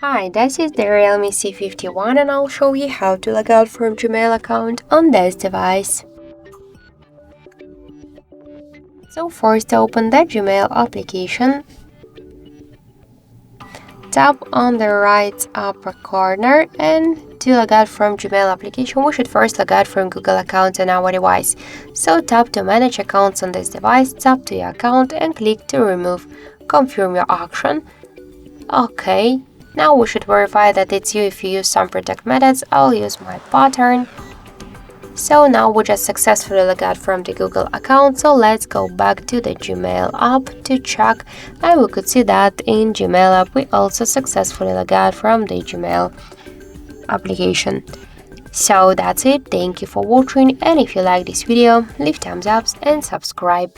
Hi, this is the Realme C51 and I'll show you how to log out from Gmail account on this device. So first open the Gmail application, tap on the right upper corner, and to log out from Gmail application we should first log out from Google account on our device. So tap to manage accounts on this device, tap to your account and click to remove. Confirm your action. OK. Now we should verify that it's you if you use some protect methods. I'll use my pattern. So now we just successfully log out from the Google account, so let's go back to the Gmail app to check, and we could see that in Gmail app we also successfully log out from the Gmail application. So that's it, thank you for watching, and if you like this video, leave thumbs up and subscribe.